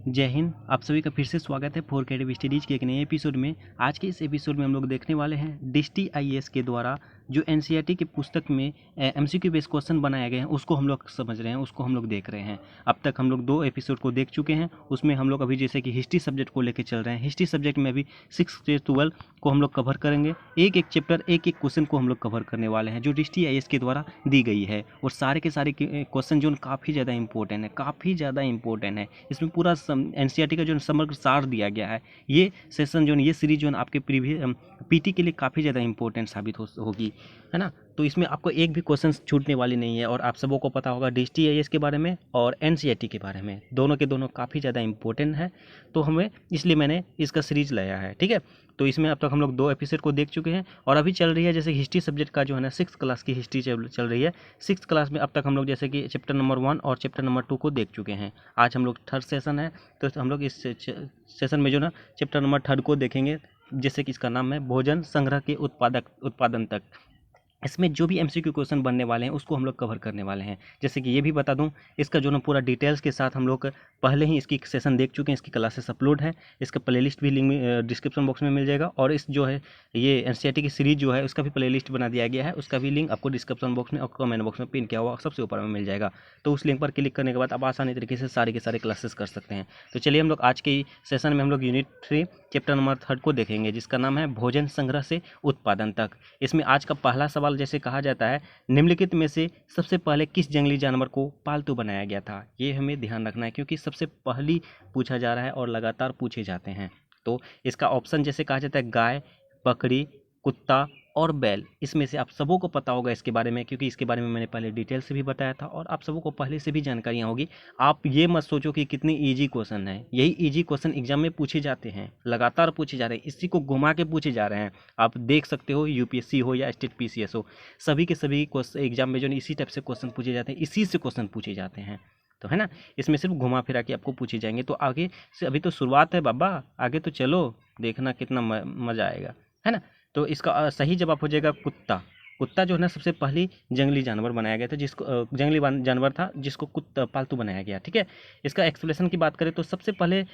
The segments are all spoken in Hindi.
जय हिंद। आप सभी का फिर से स्वागत है फोर कैडेव स्टडीज़ के एक नए एपिसोड में। आज के इस एपिसोड में हम लोग देखने वाले हैं डिस्टी आईएएस के द्वारा जो एनसीईआरटी की पुस्तक में एमसीक्यू बेस्ड क्वेश्चन बनाए गए हैं उसको हम लोग समझ रहे हैं, उसको हम लोग देख रहे हैं। अब तक हम लोग 2 एपिसोड को देख चुके हैं। उसमें हम लोग अभी जैसे कि हिस्ट्री सब्जेक्ट को लेकर चल रहे हैं। हिस्ट्री सब्जेक्ट में अभी 6 से 12 को हम लोग कवर करेंगे। एक एक चैप्टर एक एक क्वेश्चन को हम लोग कवर करने वाले हैं जो डिस्टी आईएएस के द्वारा दी गई है। और सारे के सारे क्वेश्चन जो काफ़ी ज़्यादा इंपॉर्टेंट है, काफ़ी ज़्यादा इंपॉर्टेंट है। इसमें पूरा एनसीईआरटी का जो समग्र सार दिया गया है। ये सेशन जो है, ये सीरीज जो है आपके प्रीवियस पीटी के लिए काफ़ी ज़्यादा इंपॉर्टेंट साबित होगी, है ना। तो इसमें आपको एक भी क्वेश्चन छूटने वाली नहीं है। और आप सबों को पता होगा डिस्टी आईएएस के बारे में और एनसीईआरटी के बारे में, दोनों के दोनों काफ़ी ज़्यादा इंपॉर्टेंट है। तो हमें इसलिए मैंने इसका सीरीज लाया है, ठीक है। तो इसमें अब तक हम लोग 2 एपिसोड को देख चुके हैं और अभी चल रही है जैसे हिस्ट्री सब्जेक्ट का जो है ना 6th क्लास की हिस्ट्री चल रही है। 6th क्लास में अब तक हम लोग जैसे कि चैप्टर नंबर 1 और चैप्टर नंबर 2 को देख चुके हैं। आज हम लोग 3rd सेशन है, तो हम लोग इस सेशन में जो ना चैप्टर नंबर 3rd को देखेंगे, जैसे कि इसका नाम है भोजन संग्रह के उत्पादन तक। इसमें जो भी एमसीक्यू क्वेश्चन बनने वाले हैं उसको हम लोग कवर करने वाले हैं। जैसे कि ये भी बता दूं, इसका जो ना पूरा डिटेल्स के साथ हम लोग पहले ही इसकी सेशन देख चुके हैं। इसकी क्लासेस अपलोड है, इसका प्लेलिस्ट भी लिंक डिस्क्रिप्शन बॉक्स में मिल जाएगा। और इस जो है ये एनसीईआरटी की सीरीज जो है उसका भी प्लेलिस्ट बना दिया गया है, उसका भी लिंक आपको डिस्क्रिप्शन बॉक्स में और कमेंट बॉक्स में पिन किया हुआ सबसे ऊपर में मिल जाएगा। तो उस लिंक पर क्लिक करने के बाद आप आसानी तरीके से सारे के सारे क्लासेस कर सकते हैं। तो चलिए हम लोग आज के सेशन में हम लोग यूनिट 3 चैप्टर नंबर 3 को देखेंगे, जिसका नाम है भोजन संग्रह से उत्पादन तक। इसमें आज का पहला सवाल जैसे कहा जाता है, निम्नलिखित में से सबसे पहले किस जंगली जानवर को पालतू बनाया गया था। ये हमें ध्यान रखना है क्योंकि सबसे पहली पूछा जा रहा है और लगातार पूछे जाते हैं। तो इसका ऑप्शन जैसे कहा जाता है गाय, बकरी, कुत्ता और बैल। इसमें से आप सबों को पता होगा इसके बारे में, क्योंकि इसके बारे में मैंने पहले डिटेल से भी बताया था और आप सबों को पहले से भी जानकारियाँ होगी। आप ये मत सोचो कि कितनी ईजी क्वेश्चन है, यही ईजी क्वेश्चन एग्जाम में पूछे जाते हैं, लगातार पूछे जा रहे हैं, इसी को घुमा के पूछे जा रहे हैं। आप देख सकते हो यूपीएससी हो या स्टेट पीसीएस हो, सभी के सभी एग्जाम में जो इसी टाइप से क्वेश्चन पूछे जाते हैं, इसी से क्वेश्चन पूछे जाते हैं। तो है ना, इसमें सिर्फ घुमा फिरा के आपको पूछे जाएंगे। तो आगे से अभी तो शुरुआत है बाबा, आगे तो चलो, देखना कितना मजा आएगा, है ना। तो इसका सही जवाब हो जाएगा कुत्ता। कुत्ता जो है ना सबसे पहली जंगली जानवर बनाया गया था, जिसको जंगली जानवर था जिसको कुत्ता पालतू बनाया गया, ठीक है। इसका एक्सप्लेनेशन की बात करें तो सबसे पहले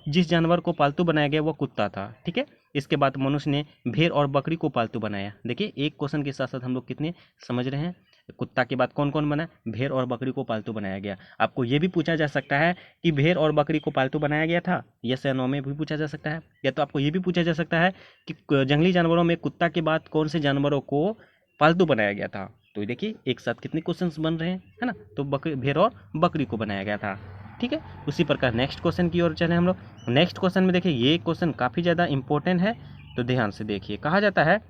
जिस जानवर को पालतू बनाया गया वो कुत्ता था, ठीक है। इसके बाद मनुष्य ने भेड़ और बकरी को पालतू बनाया। देखिए एक क्वेश्चन के साथ साथ हम लोग कितने समझ रहे हैं। कुत्ता के बाद कौन कौन बना, भेड़ और बकरी को पालतू बनाया गया। आपको ये भी पूछा जा सकता है कि भेड़ और बकरी को पालतू बनाया गया था, यस या नो में भी पूछा जा सकता है। या तो आपको ये भी पूछा जा सकता है कि जंगली जानवरों में कुत्ता के बाद कौन से जानवरों को पालतू बनाया गया था। तो देखिए एक साथ कितने क्वेश्चंस बन रहे हैं, है ना। तो भेड़ और बकरी को बनाया गया था, ठीक है। उसी प्रकार नेक्स्ट क्वेश्चन की ओर चले हम लोग। नेक्स्ट क्वेश्चन में देखिए ये क्वेश्चन काफ़ी ज़्यादा इंपॉर्टेंट है, तो ध्यान से देखिए। कहा जाता है,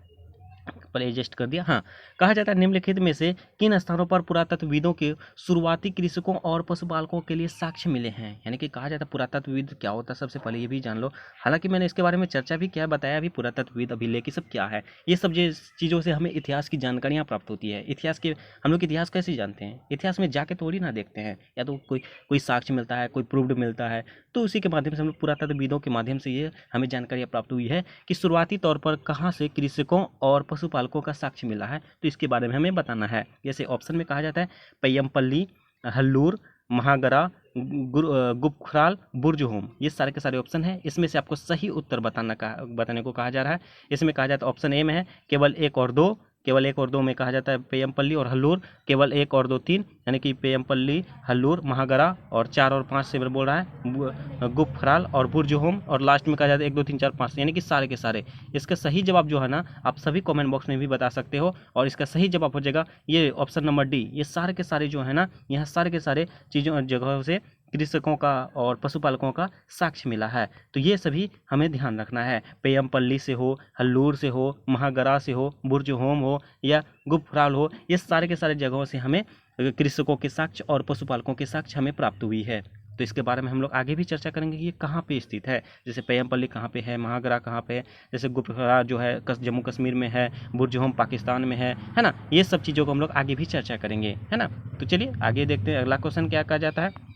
पहले एडजस्ट कर दिया, हाँ। कहा जाता है निम्नलिखित में से किन स्थानों पर पुरातत्वविदों के शुरुआती कृषकों और पशुपालकों के लिए साक्ष्य मिले हैं। यानी कि कहा जाता है पुरातत्वविद क्या होता है, सबसे पहले ये भी जान लो। हालांकि मैंने इसके बारे में चर्चा भी किया, बताया भी पुरातत्वविद, अभिलेख सब क्या है। ये सब चीज़ों से हमें इतिहास की जानकारियाँ प्राप्त होती है। इतिहास के हम लोग इतिहास कैसे जानते हैं, इतिहास में जाके थोड़ी ना देखते हैं, या तो कोई साक्ष्य मिलता है, कोई प्रूव्ड मिलता है, तो उसी के माध्यम से हम लोग पुरातत्वविदों के माध्यम से ये हमें जानकारियाँ प्राप्त हुई है कि शुरुआती तौर पर कहाँ से कृषकों और पशुपालकों का साक्ष्य मिला है। तो इसके बारे में हमें बताना है। जैसे ऑप्शन में कहा जाता है पय्यमपल्ली, हल्लूर, महागरा, गुपखराल, बुर्जहोम। ये सारे के सारे ऑप्शन है। इसमें से आपको सही उत्तर बताने को कहा जा रहा है। इसमें कहा जाता है ऑप्शन ए में है केवल 1 और 2, केवल 1 और 2 में कहा जाता है पेयमपल्ली और हल्लूर, केवल 1 और 2 3, यानी कि पेयमपल्ली, हल्लूर, महागरा, और 4 और 5 से बोल रहा है गुपखराल और बुर्जहोम, और लास्ट में कहा जाता है 1 2 3 4 5, यानी कि सारे के सारे। इसका सही जवाब जो है ना आप सभी कमेंट बॉक्स में भी बता सकते हो, और इसका सही जवाब हो जाएगा ये ऑप्शन नंबर डी। ये सारे के सारे जो है ना, यहाँ सारे के सारे चीज़ों जगहों से कृषकों का और पशुपालकों का साक्ष्य मिला है। तो ये सभी हमें ध्यान रखना है। पेयमपल्ली से हो, हल्लूर से हो, महागरा से हो, बुर्जहोम हो या गुपखराल हो, ये सारे के सारे जगहों से हमें कृषकों के साक्ष्य और पशुपालकों के साक्ष्य हमें प्राप्त हुई है। तो इसके बारे में हम लोग आगे भी चर्चा करेंगे कि ये कहाँ पे स्थित है। जैसे पेयमपल्ली कहाँ पे है, महागरा कहाँ पे है, जैसे गुपखराल जो है जम्मू कश्मीर में है, बुर्जहोम पाकिस्तान में है ना। ये सब चीज़ों को हम लोग आगे भी चर्चा करेंगे, है ना। तो चलिए आगे देखते हैं अगला क्वेश्चन क्या कहा जाता है।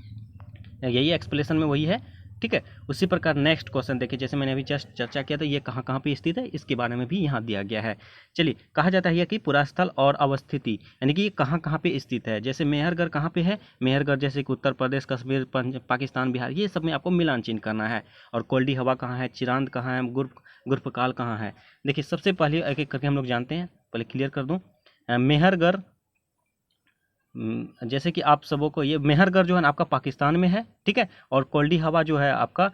यही एक्सप्लेनेशन में वही है ठीक है। उसी प्रकार नेक्स्ट क्वेश्चन देखिए, जैसे मैंने अभी जस्ट चर्चा किया था ये कहाँ कहाँ पे स्थित है, इसके बारे में भी यहाँ दिया गया है। चलिए, कहा जाता है कि पुरास्थल और अवस्थिति, यानी कि ये कहाँ कहाँ पे स्थित है। जैसे मेहरगढ़ कहाँ पे है, मेहरगढ़ जैसे कि उत्तर प्रदेश, कश्मीर, पाकिस्तान, बिहार, ये सब में आपको मिलान चिन्ह करना है। और कोल्डी हवा कहाँ है, चिरांद कहाँ है, गुर्फकाल कहाँ है। देखिए, सबसे पहले एक एक करके हम लोग जानते हैं, पहले क्लियर कर दूँ। मेहरगढ़, जैसे कि आप सबों को ये मेहरगढ़ जो है ना आपका पाकिस्तान में है, ठीक है। और कोल्डी हवा जो है आपका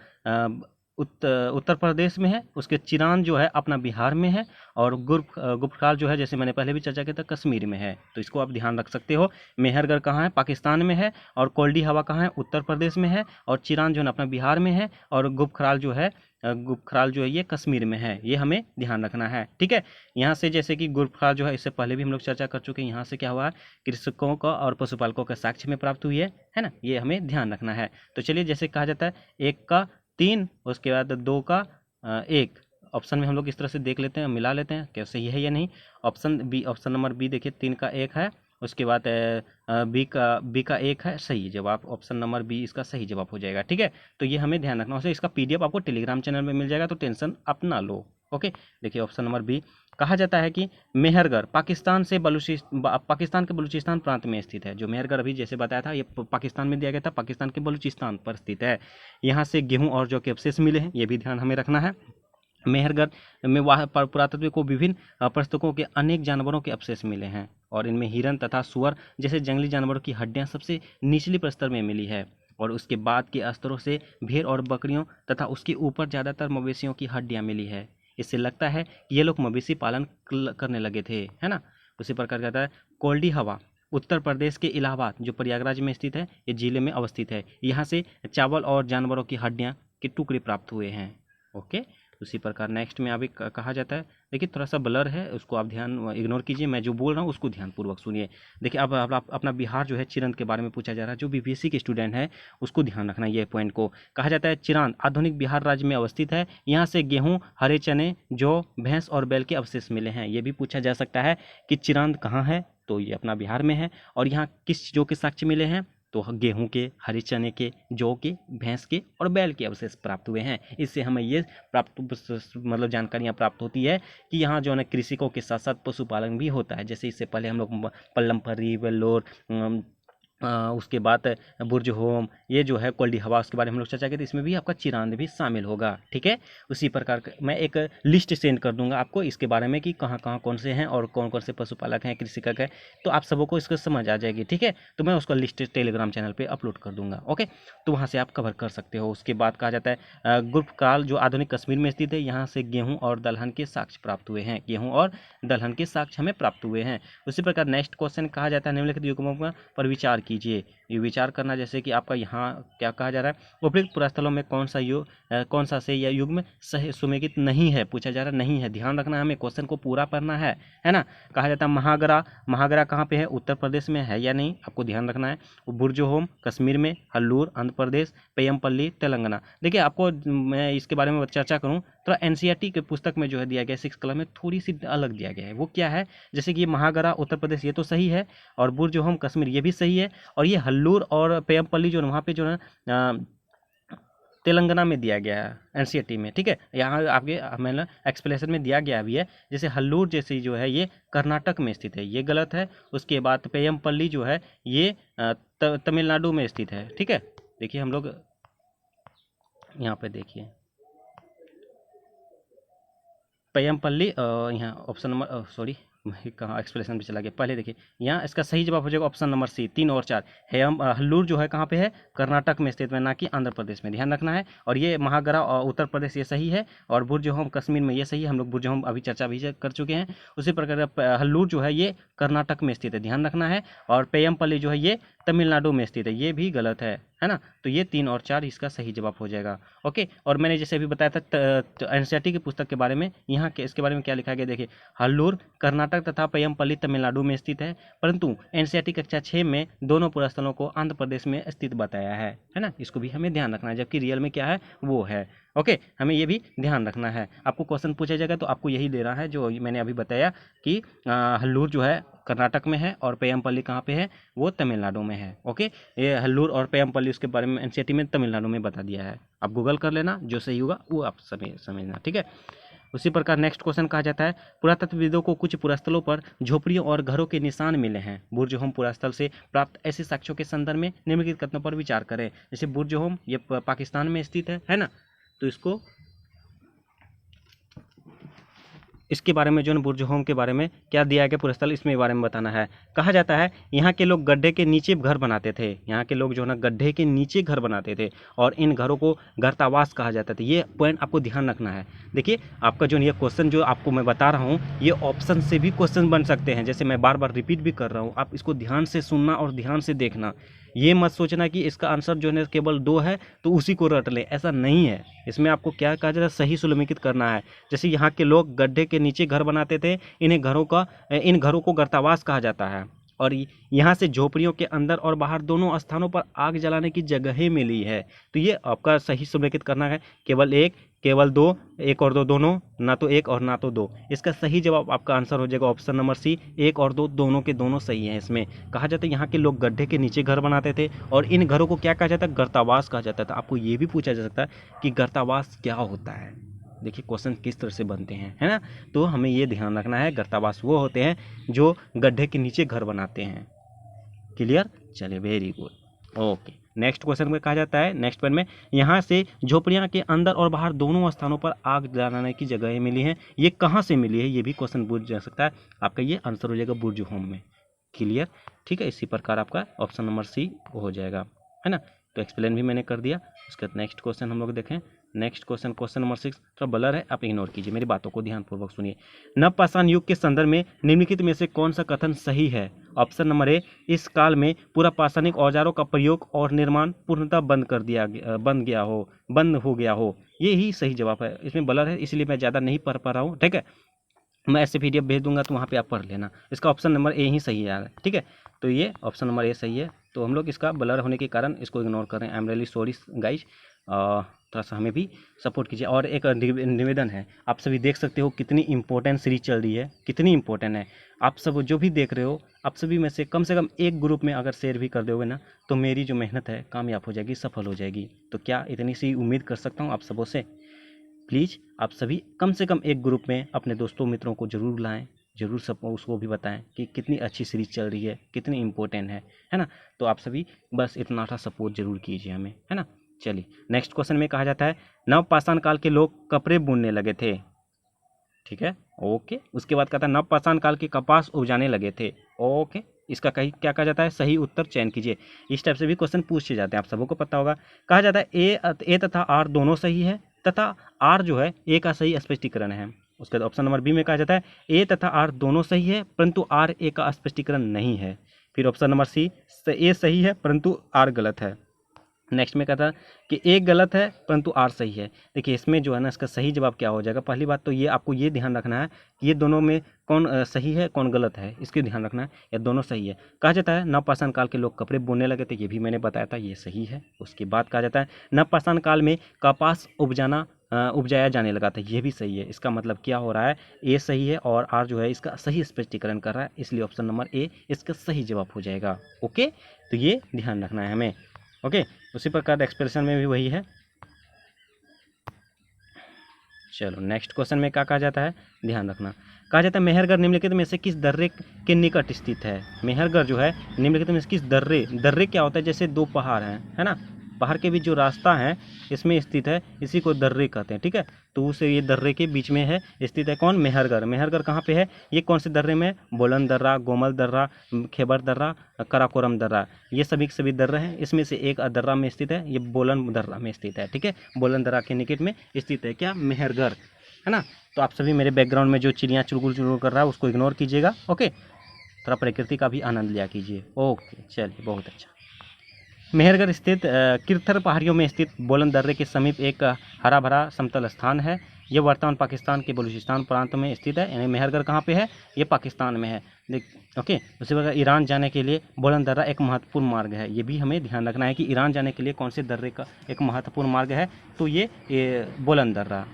उत्तर प्रदेश में है। उसके चिरांद जो है अपना बिहार में है। और गुर्फकाल जो है, जैसे मैंने पहले भी चर्चा किया था, कश्मीर में है। तो इसको आप ध्यान रख सकते हो। मेहरगढ़ कहाँ है, पाकिस्तान में है। और कोल्डी हवा कहाँ है, उत्तर प्रदेश में है। और चिरांद जो है अपना बिहार में है। और गुर्फकाल जो है ये कश्मीर में है। ये हमें ध्यान रखना है, ठीक है। यहाँ से जैसे कि गुर्फकाल जो है, इससे पहले भी हम लोग चर्चा कर चुके हैं। यहाँ से क्या हुआ, कृषकों का और पशुपालकों का साक्ष्य में प्राप्त हुई है ना। ये हमें ध्यान रखना है। तो चलिए, जैसे कहा जाता है 1 का 3, उसके बाद 2 का 1। ऑप्शन में हम लोग इस तरह से देख लेते हैं, मिला लेते हैं क्या सही है या नहीं। ऑप्शन नंबर बी देखिए, 3 का 1 है। उसके बाद बी का 1 है, सही जवाब। ऑप्शन नंबर बी इसका सही जवाब हो जाएगा, ठीक है। तो ये हमें ध्यान रखना है। इसका पीडीएफ आपको टेलीग्राम चैनल में मिल जाएगा, तो टेंशन अपना लो। ओके, देखिए ऑप्शन नंबर बी। कहा जाता है कि मेहरगढ़ पाकिस्तान के बलूचिस्तान प्रांत में स्थित है। जो मेहरगढ़ अभी जैसे बताया था, ये पाकिस्तान में दिया गया था, पाकिस्तान के बलूचिस्तान पर स्थित है। यहाँ से गेहूं और जौ के अवशेष मिले हैं, ये भी ध्यान हमें रखना है। मेहरगढ़ में वहाँ पर पुरातत्व को विभिन्न पुस्तकों के अनेक जानवरों के अवशेष मिले हैं। और इनमें हिरन तथा सुअर जैसे जंगली जानवरों की हड्डियां सबसे निचली प्रस्तर में मिली है। और उसके बाद के स्तरों से भेड़ और बकरियों तथा उसके ऊपर ज़्यादातर मवेशियों की हड्डियां मिली है। इससे लगता है कि ये लोग मवेशी पालन करने लगे थे, है ना। उसी प्रकार कहता है कोल्डी हवा उत्तर प्रदेश के इलाहाबाद जो प्रयागराज में स्थित है, ये जिले में अवस्थित है। यहाँ से चावल और जानवरों की हड्डियाँ के टुकड़े प्राप्त हुए हैं। ओके, उसी प्रकार नेक्स्ट में अभी कहा जाता है, देखिए थोड़ा सा ब्लर है, उसको आप ध्यान इग्नोर कीजिए। मैं जो बोल रहा हूँ उसको ध्यानपूर्वक सुनिए। देखिए, अब अपना बिहार जो है चिरांद के बारे में पूछा जा रहा है। जो बीपीएससी के स्टूडेंट है उसको ध्यान रखना ये पॉइंट को। कहा जाता है चिरांद आधुनिक बिहार राज्य में अवस्थित है। यहाँ से गेहूँ, हरे चने, जौ, भैंस और बैल के अवशेष मिले हैं। ये भी पूछा जा सकता है कि चिरांद कहाँ है, तो ये अपना बिहार में है। और यहाँ किस चीज़ों के साक्ष्य मिले हैं, तो गेहूं के, हरे चने के, जौ के, भैंस के और बैल के अवशेष प्राप्त हुए हैं। इससे हमें ये मतलब जानकारियाँ प्राप्त होती है कि यहाँ जो है कृषिकों के साथ साथ पशुपालन भी होता है। जैसे इससे पहले हम लोग पल्लमपरी, वेल्लोर, उसके बाद बुर्ज होम, ये जो है कोल्डी हवा, उसके बारे में हम लोग चर्चा की थी। इसमें भी आपका चिरांद भी शामिल होगा, ठीक है। उसी प्रकार मैं एक लिस्ट सेंड कर दूंगा आपको इसके बारे में कि कहाँ कहाँ कौन से हैं और कौन कौन से पशुपालक हैं, कृषिक है, तो आप सबों को इसको समझ आ जाएगी, ठीक है। तो मैं उसका लिस्ट टेलीग्राम चैनल पर अपलोड कर दूंगा, ओके। तो वहाँ से आप कवर कर सकते हो। उसके बाद कहा जाता है गुर्फकाल जो आधुनिक कश्मीर में स्थित है, यहाँ से गेहूँ और दलहन के साक्ष्य प्राप्त हुए हैं। गेहूँ और दलहन के साक्ष्य हमें प्राप्त हुए हैं। उसी प्रकार नेक्स्ट क्वेश्चन कहा जाता है निम्नलिखित युग्मों पर विचार कीजिए। ये विचार करना, जैसे कि आपका यहाँ क्या कहा जा रहा है, उपयुक्त पुरास्थलों में कौन सा से या युग्म सही सुमेलित नहीं है, पूछा जा रहा है। नहीं है, ध्यान रखना, हमें क्वेश्चन को पूरा पढ़ना है ना। कहा जाता है महागरा कहाँ पे है, उत्तर प्रदेश में है या नहीं, आपको ध्यान रखना है। बुर्ज होम कश्मीर में, हल्लूर आंध्र प्रदेश, पेयमपल्ली तेलंगाना। देखिए, आपको मैं इसके बारे में चर्चा करूँ तो एनसीईआरटी के पुस्तक में जो है दिया गया 6 कलम में थोड़ी सी अलग दिया गया है। वो क्या है, जैसे कि महागरा उत्तर प्रदेश ये तो सही है, और बुर्ज होम कश्मीर ये भी सही है, और ये हल्लूर और पेयमपल्ली जो वहाँ पे जो है तेलंगाना में दिया गया है एनसीईआरटी में, ठीक है। यहाँ आपके मैंने एक्सप्लेनेशन में दिया गया भी है। जैसे हल्लूर जैसी जो है ये कर्नाटक में स्थित है, ये गलत है। उसके बाद पेयमपल्ली जो है ये तमिलनाडु में स्थित है, ठीक है। देखिए हम लोग यहाँ पे देखिए पेयमपल्ली, यहाँ ऑप्शन नंबर सॉरी कहाँ एक्सप्लेनेशन भी चला गया। पहले देखिए, यहाँ इसका सही जवाब हो जाएगा ऑप्शन नंबर सी, 3 और 4। हल्लूर जो है कहाँ पे है, कर्नाटक में स्थित है, ना कि आंध्र प्रदेश में, ध्यान रखना है। और ये महागरा और उत्तर प्रदेश ये सही है, और बुर्ज होम कश्मीर में ये सही है। हम लोग बुर्ज होम अभी चर्चा भी कर चुके हैं। उसी प्रकार हल्लूर जो है ये कर्नाटक में स्थित है, ध्यान रखना है। और पेयमपल्ली जो है ये तमिलनाडु में स्थित है, ये भी गलत है ना। तो ये 3 और 4 इसका सही जवाब हो जाएगा, ओके। और मैंने जैसे अभी बताया था एनसीईआरटी की पुस्तक के बारे में, यहाँ के इसके बारे में क्या लिखा गया, देखिए हल्लूर कर्नाटक तथा पेयमपल्ली तमिलनाडु में स्थित है, परंतु एनसीईआरटी कक्षा 6 में दोनों पुरास्थलों को आंध्र प्रदेश में स्थित बताया है ना। इसको भी हमें ध्यान रखना है, जबकि रियल में क्या है वो है। ओके, हमें ये भी ध्यान रखना है। आपको क्वेश्चन पूछा जाएगा तो आपको यही देना है जो मैंने अभी बताया कि हल्लूर जो है कर्नाटक में है और पेयमपल्ली कहाँ पे है, वो तमिलनाडु में है। ओके, ये हल्लूर और पेयमपल्ली उसके बारे में एनसीईआरटी में तमिलनाडु में बता दिया है। आप गूगल कर लेना, जो सही होगा वो आप समझना, ठीक है। उसी प्रकार नेक्स्ट क्वेश्चन कहा जाता है, पुरातत्वविदों को कुछ पुरास्थलों पर झोपड़ियों और घरों के निशान मिले हैं। बुर्ज-होम पुरास्थल से प्राप्त ऐसे साक्ष्यों के संदर्भ में निम्नलिखित कथनों पर विचार करें। जैसे बुर्ज-होम ये पाकिस्तान में स्थित है ना, तो इसके बारे में जो है बुर्ज-होम के बारे में क्या दिया गया पुरास्थल, इसमें बारे में बताना है। कहा जाता है यहाँ के लोग गड्ढे के नीचे घर बनाते थे। यहाँ के लोग जो है ना गड्ढे के नीचे घर बनाते थे और इन घरों को गर्तावास कहा जाता था। ये पॉइंट आपको ध्यान रखना है। देखिए आपका जो ये क्वेश्चन जो आपको मैं बता रहा हूँ, ये ऑप्शन से भी क्वेश्चन बन सकते हैं। जैसे मैं बार बार रिपीट भी कर रहा हूँ, आप इसको ध्यान से सुनना और ध्यान से देखना। ये मत सोचना कि इसका आंसर जो है केवल 2 है तो उसी को रट ले, ऐसा नहीं है। इसमें आपको क्या कहा जाता है, सही सुमेलित करना है। जैसे यहाँ के लोग गड्ढे के नीचे घर बनाते थे, इन घरों को गर्तावास कहा जाता है। और यहाँ से झोपड़ियों के अंदर और बाहर दोनों स्थानों पर आग जलाने की जगहें मिली है। तो ये आपका सही सुमेलित करना है। केवल 1, केवल 2, 1 और 2 दोनों, ना तो 1 और ना तो 2। इसका सही जवाब आपका आंसर हो जाएगा ऑप्शन नंबर सी, 1 और 2 दोनों के दोनों सही हैं। इसमें कहा जाता है यहाँ के लोग गड्ढे के नीचे घर बनाते थे और इन घरों को क्या कहा जाता है, गर्तावास कहा जाता था। आपको ये भी पूछा जा सकता है कि गर्तावास क्या होता है। देखिए क्वेश्चन किस तरह से बनते हैं, है ना। तो हमें ये ध्यान रखना है, गर्तावास वो होते हैं जो गड्ढे के नीचे घर बनाते हैं। क्लियर, चलिए very good. Okay, next question में कहा जाता है, नेक्स्ट पॉइंट में, यहाँ से झोपड़ियाँ के अंदर और बाहर दोनों स्थानों पर आग जलाने की जगहें मिली हैं। ये कहाँ से मिली है, ये भी क्वेश्चन पूछ जा सकता है। आपका ये आंसर हो जाएगा बुर्ज-होम में। क्लियर, ठीक है। इसी प्रकार आपका ऑप्शन नंबर सी हो जाएगा, है ना। तो एक्सप्लेन भी मैंने कर दिया। उसके बाद नेक्स्ट क्वेश्चन हम लोग देखें। नेक्स्ट क्वेश्चन नंबर 6 थोड़ा ब्लर है, आप इग्नोर कीजिए, मेरी बातों को ध्यानपूर्वक सुनिए। नवपाषाण युग के संदर्भ में निम्नलिखित में से कौन सा कथन सही है। ऑप्शन नंबर ए, इस काल में पूरा पाषाणिक औजारों का प्रयोग और निर्माण पूर्णतः बंद हो गया हो। ये ही सही जवाब है। इसमें ब्लर है इसलिए मैं ज़्यादा नहीं पढ़ पा रहा हूँ, ठीक है। मैं ऐसे PDF भेज दूंगा तो वहाँ पे आप पढ़ लेना। इसका ऑप्शन नंबर ए ही सही है यार, ठीक है। तो ये ऑप्शन नंबर ए सही है। तो हम लोग इसका ब्लर होने के कारण इसको इग्नोर कर रहे हैं। I am really sorry guys, थोड़ा सा हमें भी सपोर्ट कीजिए। और एक निवेदन है, आप सभी देख सकते हो कितनी इंपॉर्टेंट सीरीज चल रही है, कितनी इंपॉर्टेंट है। आप सब जो भी देख रहे हो, आप सभी में से कम एक ग्रुप में अगर शेयर भी कर दोगे ना, तो मेरी जो मेहनत है कामयाब हो जाएगी, सफल हो जाएगी। तो क्या इतनी सी उम्मीद कर सकता हूँ आप सबों से। प्लीज़ आप सभी कम से कम एक ग्रुप में अपने दोस्तों मित्रों को ज़रूर लाएं, ज़रूर सब उसको भी बताएं कि कितनी अच्छी सीरीज चल रही है, कितनी इंपॉर्टेंट है ना। तो आप सभी बस इतना सा सपोर्ट जरूर कीजिए हमें, है ना। चलिए नेक्स्ट क्वेश्चन में कहा जाता है, नवपाषाण काल के लोग कपड़े बुनने लगे थे, ठीक है। ओके, उसके बाद कहता है नवपाषाण काल के कपास उपजाने लगे थे। ओके, इसका क्या कहा जाता है, सही उत्तर चयन कीजिए। इस टाइप से भी क्वेश्चन पूछे जाते हैं, आप सबको पता होगा। कहा जाता है ए तथा आर दोनों सही है तथा आर जो है ए का सही स्पष्टीकरण है। उसके बाद ऑप्शन नंबर बी में कहा जाता है ए तथा आर दोनों सही है परंतु आर ए का स्पष्टीकरण नहीं है। फिर ऑप्शन नंबर सी, ए सही है परंतु आर गलत है। नेक्स्ट में कहता है कि ए गलत है परंतु आर सही है। देखिए इसमें जो है ना, इसका सही जवाब क्या हो जाएगा। पहली बात तो ये आपको ये ध्यान रखना है कि ये दोनों में कौन सही है कौन गलत है, इसके ध्यान रखना है। या दोनों सही है। कहा जाता है नवपाषाण काल के लोग कपड़े बुनने लगे थे, ये भी मैंने बताया था, ये सही है। उसके बाद कहा जाता है नवपाषाण काल में कपास उपजाया जाने लगा था, ये भी सही है। इसका मतलब क्या हो रहा है, ए सही है और आर जो है इसका सही स्पष्टीकरण कर रहा है, इसलिए ऑप्शन नंबर ए इसका सही जवाब हो जाएगा। ओके, तो ये ध्यान रखना है हमें। ओके, उसी प्रकार एक्सप्रेशन में भी वही है। चलो नेक्स्ट क्वेश्चन में क्या कहा जाता है, ध्यान रखना। कहा जाता है मेहरगढ़ निम्नलिखित में से किस दर्रे के निकट स्थित है। मेहरगढ़ जो है निम्नलिखित में से किस दर्रे क्या होता है, जैसे दो पहाड़ हैं, है ना। पहाड़ के बीच जो रास्ता है इसमें स्थित है, इसी को दर्रे कहते हैं, ठीक है। तो उसे ये दर्रे के बीच में है स्थित है कौन, मेहरगढ़। मेहरगढ़ कहाँ पे है, ये कौन से दर्रे में, बोलन दर्रा, गोमल दर्रा, खेबर दर्रा, कराकोरम दर्रा, ये सभी दर्रे हैं। इसमें से एक दर्रा में स्थित है, ये बोलन दर्रा में स्थित है, ठीक है। बोलन दर्रा के निकट में स्थित है क्या, मेहरगढ़, है ना। तो आप सभी मेरे बैकग्राउंड में जो चिड़िया चुड़गुल चुड़गुल कर रहा है उसको इग्नोर कीजिएगा। ओके, थोड़ा प्रकृति का भी आनंद लिया कीजिए। ओके, चलिए बहुत अच्छा। मेहरगढ़ स्थित किरथर पहाड़ियों में स्थित बोलन दर्रे के समीप एक हरा भरा समतल स्थान है। ये वर्तमान पाकिस्तान के बलूचिस्तान प्रांत में स्थित है। यानी मेहरगढ़ कहाँ पे है? ये पाकिस्तान में है। देख ओके। उसी प्रकार ईरान जाने के लिए बुलंद दर्रा एक महत्वपूर्ण मार्ग है। ये भी हमें ध्यान रखना है कि ईरान जाने के लिए कौन से दर्रे का एक महत्वपूर्ण मार्ग है, तो ये बुलंद दर्रा।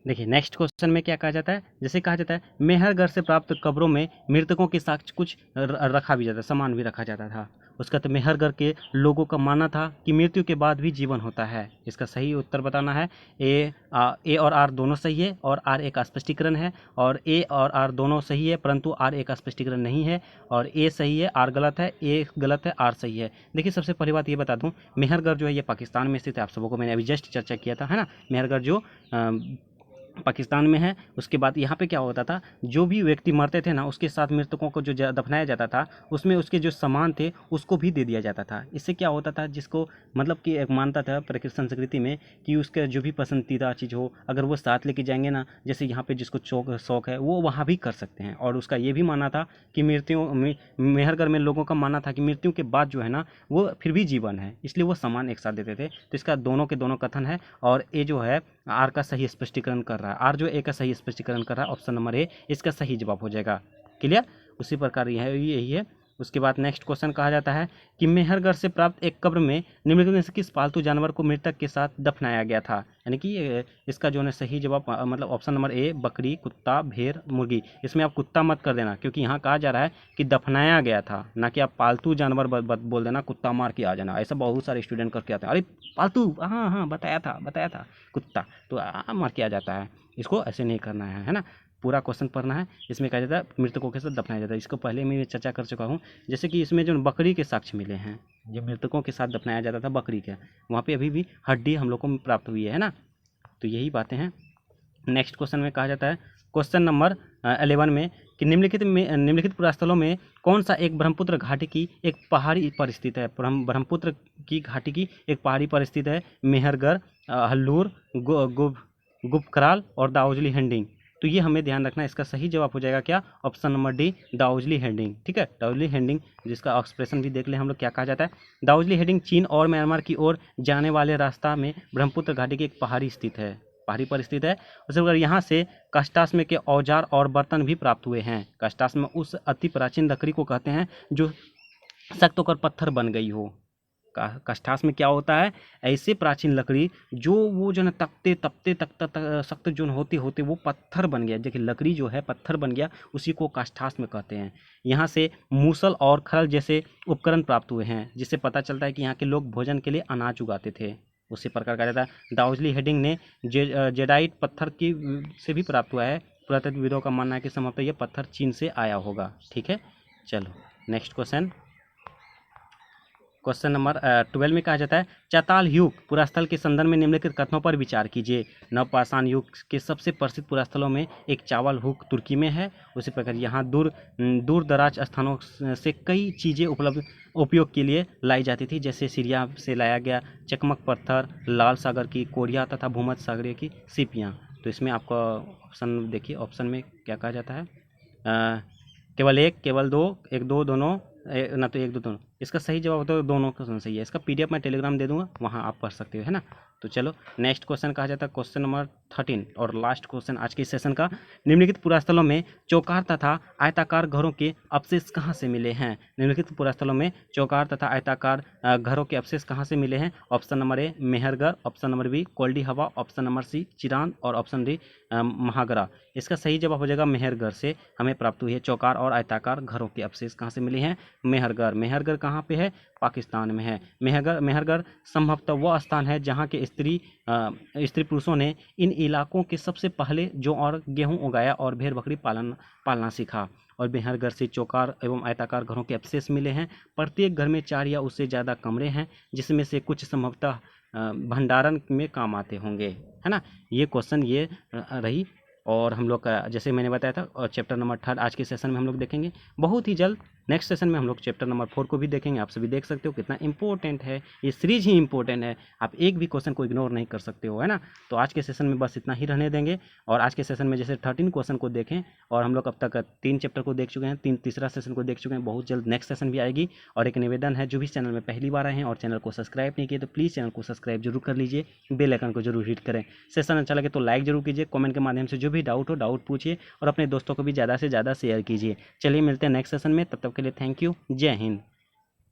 देखिए नेक्स्ट क्वेश्चन में क्या कहा जाता है, जैसे कहा जाता है मेहरगढ़ से प्राप्त कब्रों में मृतकों के साक्ष्य कुछ रखा भी जाता, सामान भी रखा जाता था। उसका तो मेहरगढ़ के लोगों का मानना था कि मृत्यु के बाद भी जीवन होता है। इसका सही उत्तर बताना है। ए और आर दोनों सही है और आर एक स्पष्टीकरण है, और ए और आर दोनों सही है परंतु आर एक स्पष्टीकरण नहीं है, और ए सही है, आर गलत है, ए गलत है, आर सही है। देखिए सबसे पहली बात ये बता दूं, मेहरगढ़ जो है ये पाकिस्तान में स्थित है। आप सबको मैंने अभी जस्ट चर्चा किया था, है ना। मेहरगढ़ जो पाकिस्तान में है। उसके बाद यहाँ पे क्या होता था, जो भी व्यक्ति मरते थे ना, उसके साथ मृतकों को जो दफनाया जाता था, उसमें उसके जो सामान थे उसको भी दे दिया जाता था। इससे क्या होता था, जिसको मतलब कि एक मानता था प्रकृति संस्कृति में कि उसका जो भी पसंदीदा चीज़ हो, अगर वो साथ लेके जाएंगे ना, जैसे यहाँ पे जिसको शौक है वो वहाँ भी कर सकते हैं। और उसका ये भी मानना था कि मेहरगढ़ में लोगों का मानना था कि मृत्यु के बाद जो है ना वो फिर भी जीवन है, इसलिए वो सामान एक साथ देते थे। तो इसका दोनों के दोनों कथन है, और ये जो है आर का सही स्पष्टीकरण कर रहा है। आर जो ए का सही स्पष्टीकरण कर रहा है, ऑप्शन नंबर ए इसका सही जवाब हो जाएगा। क्लियर। उसी प्रकार यही है। उसके बाद नेक्स्ट क्वेश्चन कहा जाता है कि मेहरगढ़ से प्राप्त एक कब्र में निम्नलिखित में से किस पालतू जानवर को मृतक के साथ दफनाया गया था। यानी कि इसका जो है सही जवाब मतलब ऑप्शन नंबर ए बकरी, कुत्ता, भेड़, मुर्गी। इसमें आप कुत्ता मत कर देना, क्योंकि यहाँ कहा जा रहा है कि दफनाया गया था, ना कि आप पालतू जानवर बोल देना, कुत्ता मार के आ जाना। ऐसा बहुत सारे स्टूडेंट करके आते हैं, अरे पालतू, हाँ हाँ बताया था कुत्ता, तो मार के आ जाता है। इसको ऐसे नहीं करना है ना। पूरा क्वेश्चन पढ़ना है। इसमें कहा जाता है मृतकों के साथ दफनाया जाता है। इसको पहले मैं चर्चा कर चुका हूँ। जैसे कि इसमें जो बकरी के साक्ष्य मिले हैं, जो मृतकों के साथ दफनाया जाता था बकरी के, वहाँ पे अभी भी हड्डी हम लोग को प्राप्त हुई है ना। तो यही बातें हैं। नेक्स्ट क्वेश्चन में कहा जाता है क्वेश्चन नंबर 11 में कि निम्नलिखित पुरास्थलों में कौन सा एक ब्रह्मपुत्र घाटी की एक पहाड़ी पर स्थित है। ब्रह्मपुत्र की घाटी की एक पहाड़ी पर स्थित है मेहरगढ़, हल्लूर, गुपकराल और दाऊजली हेडिंग। तो ये हमें ध्यान रखना है। इसका सही जवाब हो जाएगा क्या, ऑप्शन नंबर डी दाऊजली हेडिंग। ठीक है, दाऊजली हेडिंग, जिसका एक्सप्रेशन भी देख ले हम लोग क्या कहा जाता है। दाऊजली हेडिंग चीन और म्यांमार की ओर जाने वाले रास्ता में ब्रह्मपुत्र घाटी की एक पहाड़ी स्थित है, पहाड़ी पर स्थित है। उसके बाद यहाँ से काष्ठाश्म के औजार और बर्तन भी प्राप्त हुए हैं। काष्ठाश्म उस अति प्राचीन लकड़ी को कहते हैं जो सख्त होकर पत्थर बन गई हो। काष्ठाश्म में क्या होता है, ऐसे प्राचीन लकड़ी जो वो जो है तपते सख्त जो होते होते वो पत्थर बन गया। देखिए लकड़ी जो है पत्थर बन गया, उसी को काष्ठाश्म कहते हैं। यहाँ से मूसल और खरल जैसे उपकरण प्राप्त हुए हैं, जिससे पता चलता है कि यहाँ के लोग भोजन के लिए अनाज उगाते थे। उसी प्रकार कहा जाता है दाऊजली हेडिंग ने जेडाइट पत्थर की से भी प्राप्त हुआ है। पुरातत्वविदों का मानना है कि संभवतः यह पत्थर चीन से आया होगा। ठीक है, चलो नेक्स्ट क्वेश्चन नंबर 12 में कहा जाता है चताल युग पुरास्थल के संदर्भ में निम्नलिखित कथनों पर विचार कीजिए। नवपाषाण युग के सबसे प्रसिद्ध पुरास्थलों में एक चावल हुक तुर्की में है। उसी प्रकार यहाँ दूर दराज स्थानों से कई चीज़ें उपयोग के लिए लाई जाती थी, जैसे सीरिया से लाया गया चकमक पत्थर, लाल सागर की कोरिया तथा भूमध्य सागरीय की सीपियाँ। तो इसमें आपका ऑप्शन देखिए, ऑप्शन में क्या कहा जाता है, केवल एक, केवल दो, एक दो, दोनों, ना तो एक दो दोनों। इसका सही जवाब होता है दोनों का सही है। इसका पीडीएफ मैं टेलीग्राम दे दूंगा, वहाँ आप पढ़ सकते हो, है ना। तो चलो नेक्स्ट क्वेश्चन कहा जाता है क्वेश्चन नंबर 13 और लास्ट क्वेश्चन आज के सेशन का। निम्नलिखित पुरास्थलों में चौकार तथा आयताकार घरों के अवशेष कहाँ से मिले हैं। निम्नलिखित पुरास्थलों में चौकार तथा आयताकार घरों के अवशेष कहाँ से मिले हैं। Option number A Mehrgarh, option number B Koldihwa, option number C Chirand और ऑप्शन डी महागरा। इसका सही जवाब हो जाएगा मेहरगढ़ से हमें प्राप्त हुई है चौकार और आयताकार घरों के अवशेष कहाँ से मिले हैं, मेहरगढ़। मेहरगढ़ कहाँ पे है, पाकिस्तान में है। मेहरगढ़ संभवतः वह स्थान है जहाँ के स्त्री पुरुषों ने इन इलाकों के सबसे पहले जौ और गेहूं उगाया और भेड़ बकरी पालना सीखा। और मेहरगढ़ से चौकार एवं आयताकार घरों के अवशेष मिले हैं। प्रत्येक घर में 4 या उससे ज़्यादा कमरे हैं, जिसमें से कुछ संभवतः भंडारण में काम आते होंगे, है ना। ये क्वेश्चन ये रही। और हम लोग का जैसे मैंने बताया था चैप्टर नंबर 3 आज के सेशन में हम लोग देखेंगे बहुत ही जल्द। नेक्स्ट सेशन में हम लोग चैप्टर नंबर 4 को भी देखेंगे। आप सभी देख सकते हो कितना इंपॉर्टेंट है, ये सीरीज ही इंपॉर्टेंट है, आप एक भी क्वेश्चन को इग्नोर नहीं कर सकते हो, है ना। तो आज के सेशन में बस इतना ही रहने देंगे, और आज के सेशन में जैसे 13 क्वेश्चन को देखें, और हम लोग अब तक 3 चैप्टर को देख चुके हैं, तीसरा सेशन को देख चुके हैं, बहुत जल्द नेक्स्ट सेशन भी आएगी। और एक निवेदन है, जो भी चैनल में पहली बार आए हैं और चैनल को सब्सक्राइब नहीं किए तो प्लीज़ चैनल को सब्सक्राइब जरूर कर लीजिए, बेल आइकन को जरूर हिट करें। सेशन अच्छा लगे तो लाइक जरूर कीजिए, कमेंट के माध्यम से जो भी डाउट हो डाउट पूछिए, और अपने दोस्तों को भी ज़्यादा से ज़्यादा शेयर कीजिए। चलिए मिलते हैं नेक्स्ट सेशन में, तब तक के लिए थैंक यू, जय हिंद।